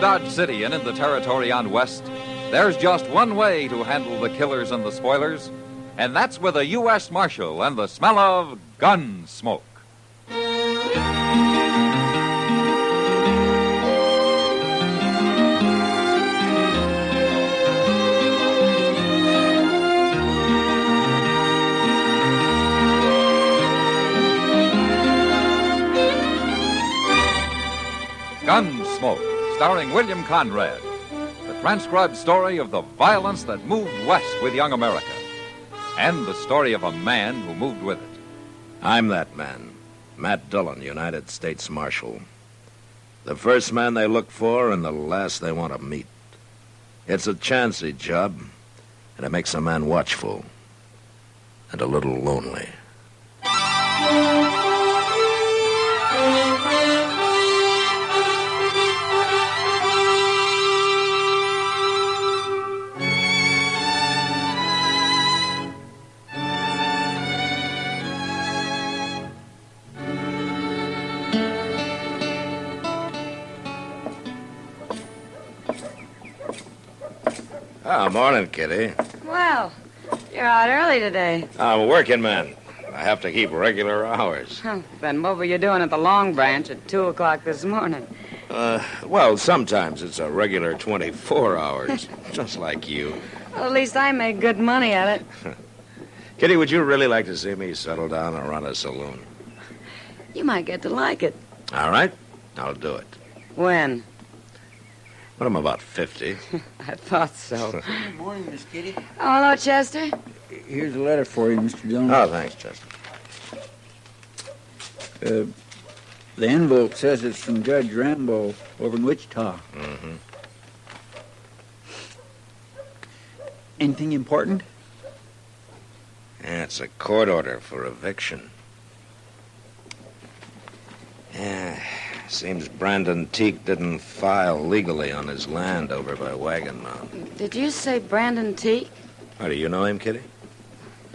Dodge City and in the territory on West, there's just one way to handle the killers and the spoilers, and that's with a U.S. Marshal and the smell of Gunsmoke. Gunsmoke, starring William Conrad, the transcribed story of the violence that moved west with young America, and the story of a man who moved with it. I'm that man, Matt Dillon, United States Marshal. The first man they look for and the last they want to meet. It's a chancy job, and it makes a man watchful and a little lonely. Oh, morning, Kitty. Well, you're out early today. I'm a working man. I have to keep regular hours. Then what were you doing at the Long Branch at 2 o'clock this morning? Well, sometimes it's a regular 24 hours, just like you. Well, at least I make good money at it. Kitty, would you really like to see me settle down and run a saloon? You might get to like it. All right, I'll do it. When? When I'm about 50. I thought so. Good morning, Miss Kitty. Oh, hello, Chester. Here's a letter for you, Mr. Dillon. Oh, thanks, Chester. The envelope says it's from Judge Rambo over in Wichita. Mm-hmm. Anything important? Yeah, it's a court order for eviction. Yeah, seems Brandon Teague didn't file legally on his land over by Wagon Mountain. Did you say Brandon Teague? Oh, do you know him, Kitty?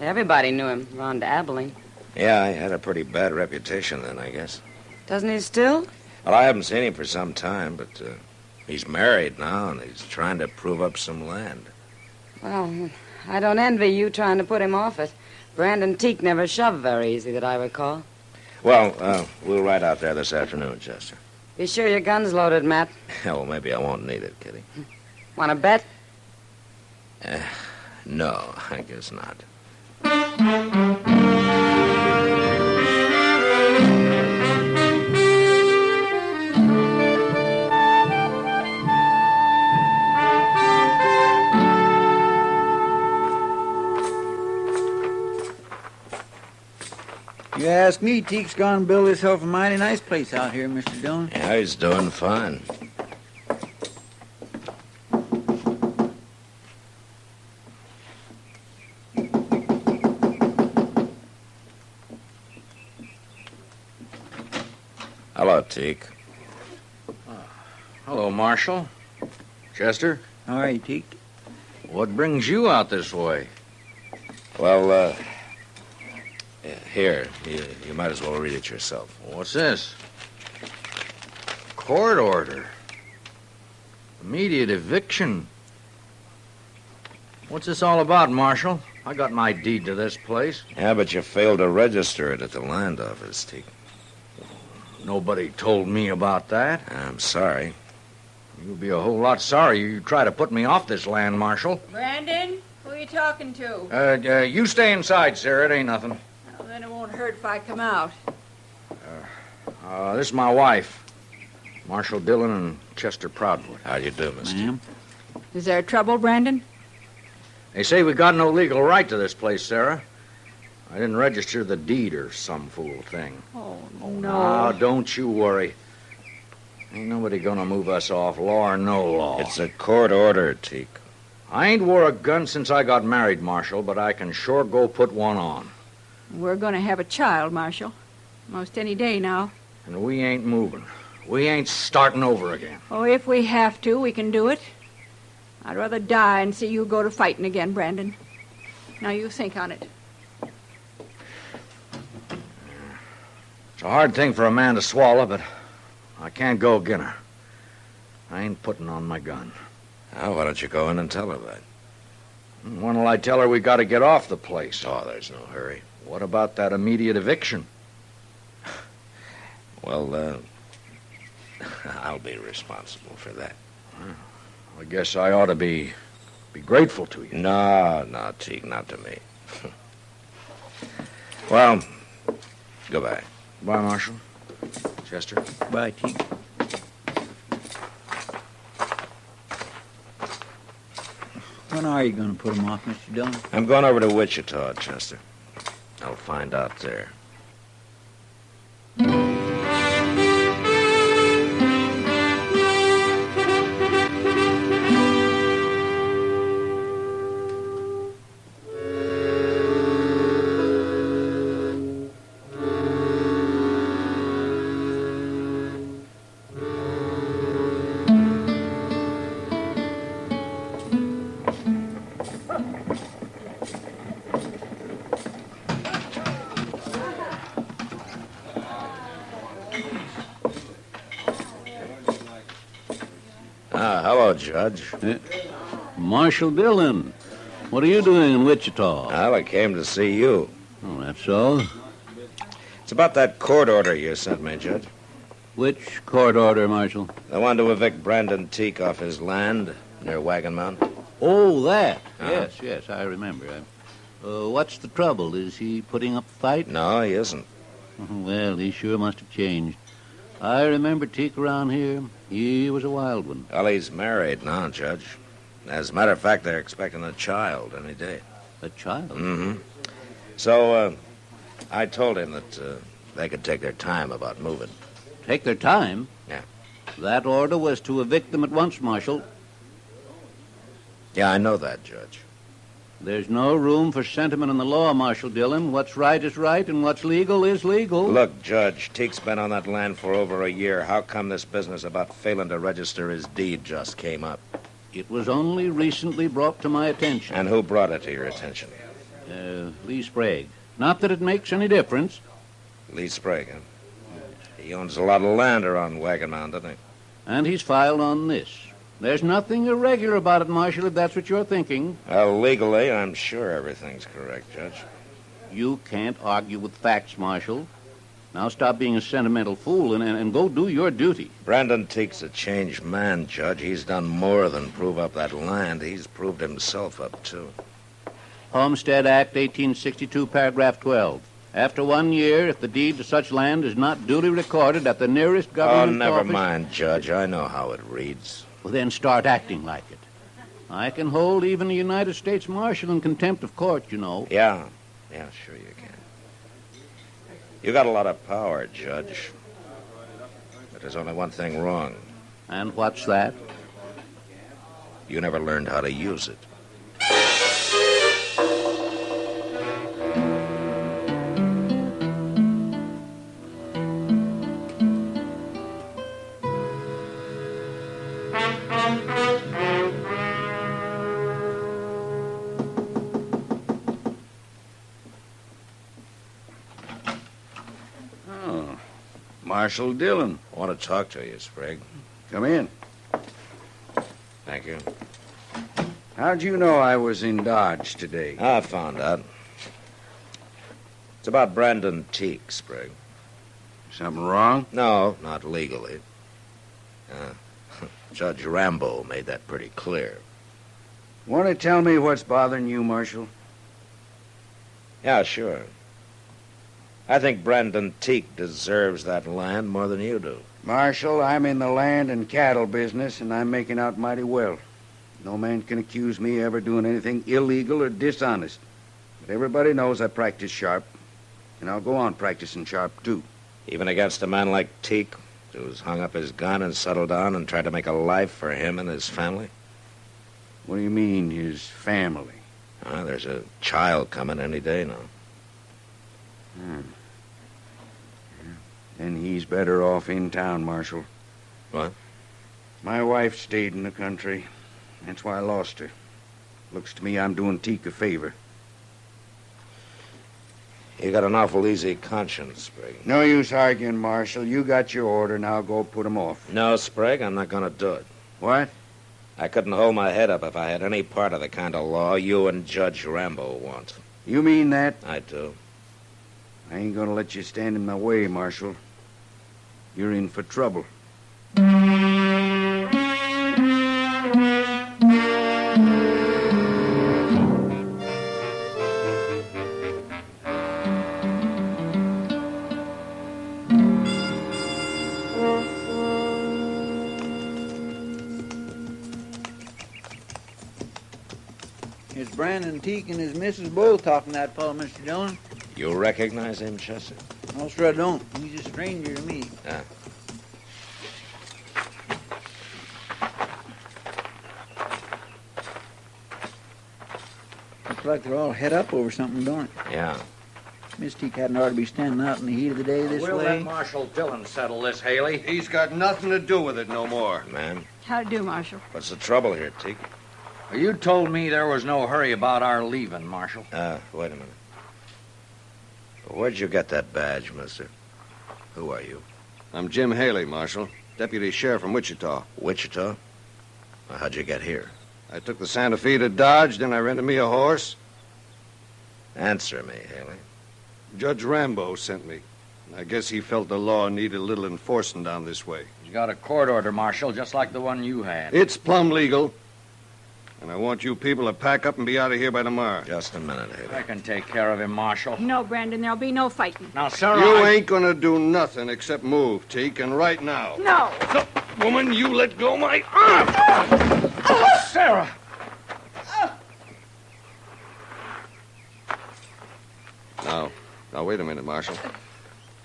Everybody knew him around Abilene. Yeah, he had a pretty bad reputation then, I guess. Doesn't he still? Well, I haven't seen him for some time, but he's married now, and he's trying to prove up some land. Well, I don't envy you trying to put him off it. Brandon Teague never shoved very easy, that I recall. Well, we'll ride out there this afternoon, Chester. Be sure your gun's loaded, Matt. Yeah, well, maybe I won't need it, Kitty. Want to bet? No, I guess not. You ask me, Teague's gone and built himself a mighty nice place out here, Mr. Dillon. Yeah, he's doing fine. Hello, Teague. Hello, Marshal. Chester, All right, Teague. what brings you out this way? Well, here, you might as well read it yourself. What's this? Court order. Immediate eviction. What's this all about, Marshal? I got my deed to this place. Yeah, but you failed to register it at the land office, Teague. Nobody told me about that. I'm sorry. You'll be a whole lot sorry you try to put me off this land, Marshal. Brandon, who are you talking to? You stay inside, Sarah. It ain't nothing. Well, then it won't hurt if I come out. This is my wife, Marshal Dillon and Chester Proudfoot. How do you do, mister? Ma'am? Is there trouble, Brandon? They say we got no legal right to this place, Sarah. I didn't register the deed or some fool thing. Oh, Now, don't you worry. Ain't nobody gonna move us off, law or no law. It's a court order, Teague. I ain't wore a gun since I got married, Marshal, but I can sure go put one on. We're going to have a child, Marshal. Most any day now. And we ain't moving. We ain't starting over again. Oh, if we have to, we can do it. I'd rather die and see you go to fighting again, Brandon. Now you think on it. It's a hard thing for a man to swallow, but I can't go agin her. I ain't putting on my gun. Now, why don't you go in and tell her that? When'll I tell her we got to get off the place? Oh, there's no hurry. What about that immediate eviction? Well, I'll be responsible for that. I guess I ought to be grateful to you. No, Teague, not to me. Well, goodbye. Bye, Marshal. Chester. Bye, Teague. When are you going to put him off, Mr. Dillon? I'm going over to Wichita, Chester. I'll find out there. Hello, Judge. Marshal Dillon, what are you doing in Wichita? Well, I came to see you. Oh, that's so. It's about that court order you sent me, Judge. Which court order, Marshal? The one to evict Brandon Teague off his land near Wagon Mountain. Oh, that. Uh-huh. Yes, I remember. What's the trouble? Is he putting up a fight? No, he isn't. Well, he sure must have changed. I remember Teague around here. He was a wild one. Well, he's married now, Judge. As a matter of fact, they're expecting a child any day. A child? Mm-hmm. So, I told him that they could take their time about moving. Take their time? Yeah. That order was to evict them at once, Marshal. Yeah, I know that, Judge. There's no room for sentiment in the law, Marshal Dillon. What's right is right, and what's legal is legal. Look, Judge, Teague's been on that land for over a year. How come this business about failing to register his deed just came up? It was only recently brought to my attention. And who brought it to your attention? Lee Sprague. Not that it makes any difference. Lee Sprague, huh? He owns a lot of land around Wagon Mountain, doesn't he? And he's filed on this. There's nothing irregular about it, Marshal, if that's what you're thinking. Well, legally, I'm sure everything's correct, Judge. You can't argue with facts, Marshal. Now stop being a sentimental fool and go do your duty. Brandon Teague's a changed man, Judge. He's done more than prove up that land. He's proved himself up, too. Homestead Act 1862, paragraph 12. After 1 year, if the deed to such land is not duly recorded at the nearest government never office... mind, Judge. I know how it reads. Well, then start acting like it. I can hold even a United States Marshal in contempt of court, you know. Yeah, sure you can. You got a lot of power, Judge. But there's only one thing wrong. And what's that? You never learned how to use it. Marshal Dillon. I want to talk to you, Sprague. Come in. Thank you. How'd you know I was in Dodge today? I found out. It's about Brandon Teague, Sprague. Something wrong? No, not legally. Judge Rambo made that pretty clear. Want to tell me what's bothering you, Marshal? Yeah, sure. I think Brandon Teague deserves that land more than you do. Marshal, I'm in the land and cattle business, and I'm making out mighty well. No man can accuse me of ever doing anything illegal or dishonest. But everybody knows I practice sharp, and I'll go on practicing sharp, too. Even against a man like Teague, who's hung up his gun and settled down and tried to make a life for him and his family? What do you mean, his family? There's a child coming any day now. Then he's better off in town, Marshal. What? My wife stayed in the country. That's why I lost her. Looks to me I'm doing Teague a favor. You got an awful easy conscience, Sprague. No use arguing, Marshal. You got your order. Now go put him off. No, Sprague, I'm not going to do it. What? I couldn't hold my head up if I had any part of the kind of law you and Judge Rambo want. You mean that? I do. I ain't gonna let you stand in my way, Marshal. You're in for trouble. Is Brandon Teak and his missus both talking that fellow, Mr. Dillon? You recognize him, Chester? No, sir, I don't. He's a stranger to me. Yeah. Looks like they're all head up over something, don't it? Yeah. Miss Teak hadn't ought to be standing out in the heat of the day this We'll way. let Marshal Dillon settle this, Haley. He's got nothing to do with it no more. Man, How to do, Marshal? what's the trouble here, Teak? You told me there was no hurry about our leaving, Marshal. Wait a minute. Where'd you get that badge, mister? Who are you? I'm Jim Haley, Marshal. Deputy Sheriff from Wichita. Wichita? Well, how'd you get here? I took the Santa Fe to Dodge, then I rented me a horse. Answer me, Haley. Judge Rambo sent me. I guess he felt the law needed a little enforcing down this way. He's got a court order, Marshal, just like the one you had. It's plumb legal. And I want you people to pack up and be out of here by tomorrow. Just a minute, Haley. I can take care of him, Marshal. No, Brandon, there'll be no fighting. Now, Sarah, You ain't gonna do nothing except move, Teak, and right now. No! Woman, you let go my arm! Sarah! Now, wait a minute, Marshal.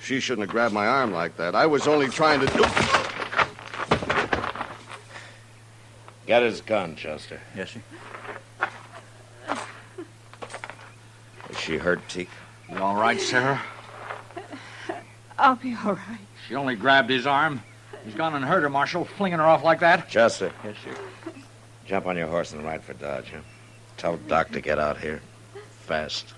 She shouldn't have grabbed my arm like that. I was only trying to do... Get his gun, Chester. Yes, sir. Is she hurt, Teak? You all right, Sarah? I'll be all right. She only grabbed his arm. He's gone and hurt her, Marshal, flinging her off like that. Chester, Yes, sir. jump on your horse and ride for Dodge, huh? Tell Doc to get out here. Fast.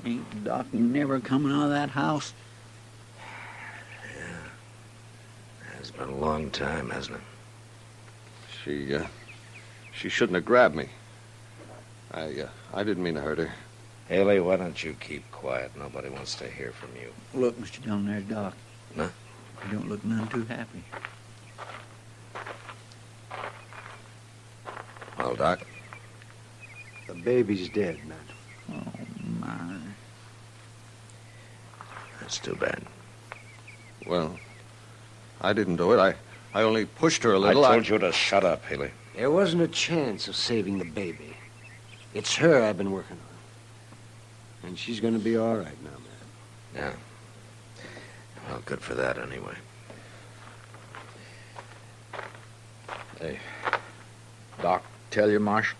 Ain't Doc never coming out of that house? It's been a long time, hasn't it? She shouldn't have grabbed me. I didn't mean to hurt her. Haley, why don't you keep quiet? Nobody wants to hear from you. Look, Mr. Dillon, there's Doc. Huh? He don't look none too happy. Well, Doc? The baby's dead, Matt. Oh, my. That's too bad. Well, I didn't do it. I only pushed her a little. I told you to shut up, Haley. There wasn't a chance of saving the baby. It's her I've been working on. And she's going to be all right now, man. Yeah. Well, good for that, anyway. Hey, Doc, tell you, Marshal?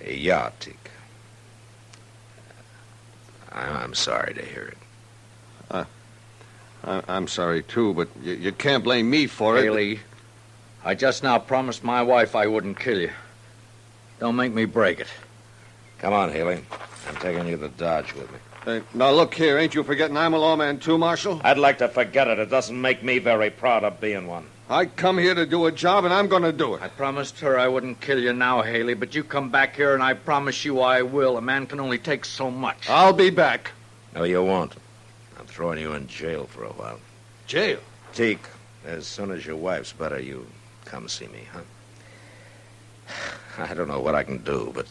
Yeah, Teak. I'm sorry to hear it. I'm sorry, too, but you can't blame me for it. Haley, I just now promised my wife I wouldn't kill you. Don't make me break it. Come on, Haley. I'm taking you to Dodge with me. Hey, now, look here. Ain't you forgetting I'm a lawman, too, Marshal? I'd like to forget it. It doesn't make me very proud of being one. I come here to do a job, and I'm going to do it. I promised her I wouldn't kill you now, Haley, but you come back here and I promise you I will. A man can only take so much. I'll be back. No, you won't. I'm throwing you in jail for a while. Jail? Teak, as soon as your wife's better, you come see me, huh? I don't know what I can do, but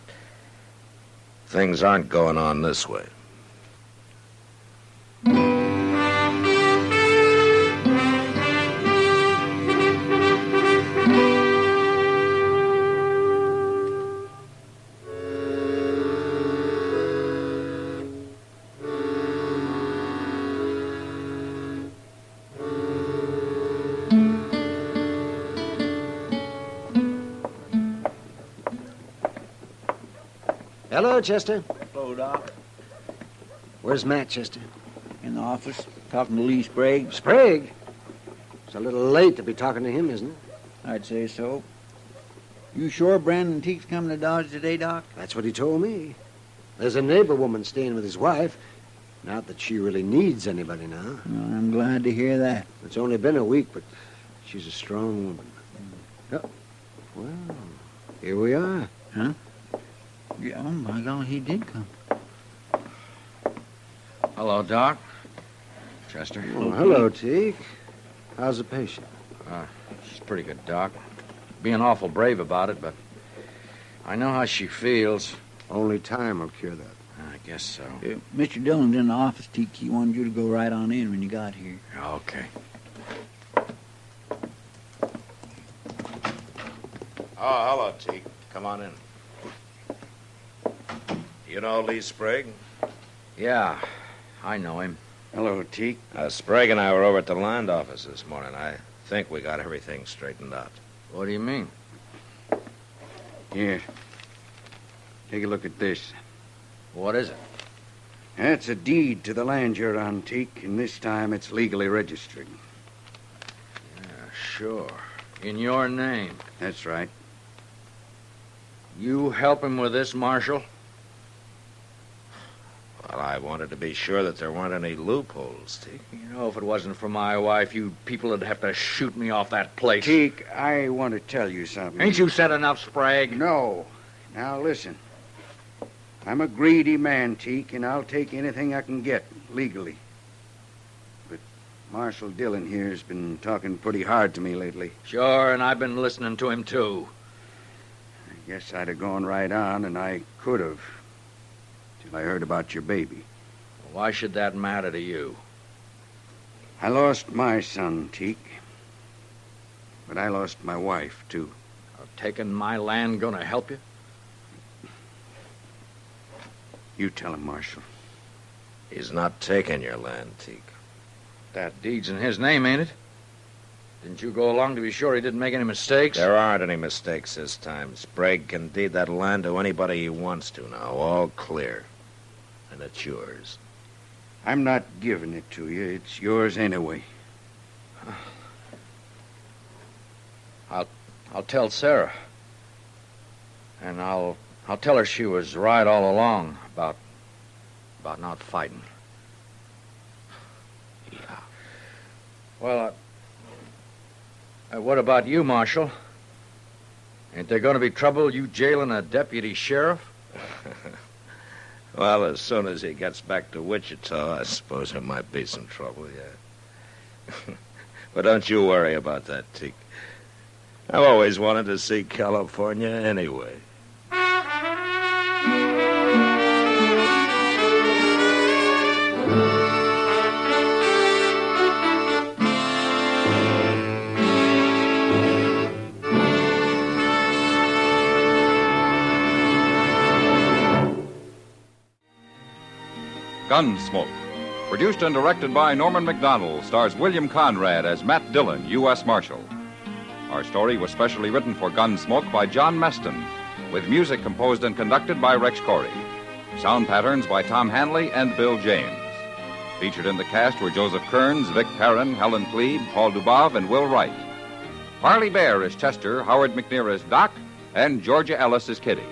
things aren't going on this way. Hello, Chester. Hello, Doc. Where's Matt, Chester? In the office, talking to Lee Sprague. Sprague? It's a little late to be talking to him, isn't it? I'd say so. You sure Brandon Teague's coming to Dodge today, Doc? That's what he told me. There's a neighbor woman staying with his wife. Not that she really needs anybody now. Well, I'm glad to hear that. It's only been a week, but she's a strong woman. Oh, well, here we are. Huh? Yeah, oh, my God, he did come. Hello, Doc. Chester. Oh, hello, Teague. How's the patient? She's pretty good, Doc. Being awful brave about it, but I know how she feels. Only time will cure that. I guess so. Mr. Dillon's in the office, Teague. He wanted you to go right on in when you got here. Okay. Oh, hello, Teague. Come on in. You know Lee Sprague? Yeah, I know him. Hello, Teak. Sprague and I were over at the land office this morning. I think we got everything straightened out. What do you mean? Here. Take a look at this. What is it? That's a deed to the land you're on, Teak, and this time it's legally registered. Yeah, sure. In your name. That's right. You help him with this, Marshal? Well, I wanted to be sure that there weren't any loopholes, Teague. You know, if it wasn't for my wife, you people would have to shoot me off that place. Teak, I want to tell you something. Ain't you said enough, Sprague? No. Now, listen. I'm a greedy man, Teak, and I'll take anything I can get, legally. But Marshal Dillon here has been talking pretty hard to me lately. Sure, and I've been listening to him, too. I guess I'd have gone right on, and I could have, till I heard about your baby. Why should that matter to you? I lost my son, Teak. But I lost my wife, too. Taking my land gonna help you? You tell him, Marshal. He's not taking your land, Teague. That deed's in his name, ain't it? Didn't you go along to be sure he didn't make any mistakes? There aren't any mistakes this time. Sprague can deed that land to anybody he wants to now. All clear. And it's yours. I'm not giving it to you. It's yours anyway. I'll tell Sarah. And I'll tell her she was right all along about not fighting. Yeah. Well, what about you, Marshal? Ain't there going to be trouble you jailing a deputy sheriff? Well, as soon as he gets back to Wichita, I suppose there might be some trouble, yeah. But don't you worry about that, Teak. I've always wanted to see California anyway. Gunsmoke. Produced and directed by Norman McDonald, stars William Conrad as Matt Dillon, U.S. Marshal. Our story was specially written for Gunsmoke by John Meston, with music composed and conducted by Rex Corey. Sound patterns by Tom Hanley and Bill James. Featured in the cast were Joseph Kearns, Vic Perrin, Helen Plebe, Paul Dubov, and Will Wright. Parley Bear is Chester, Howard McNear is Doc, and Georgia Ellis is Kitty.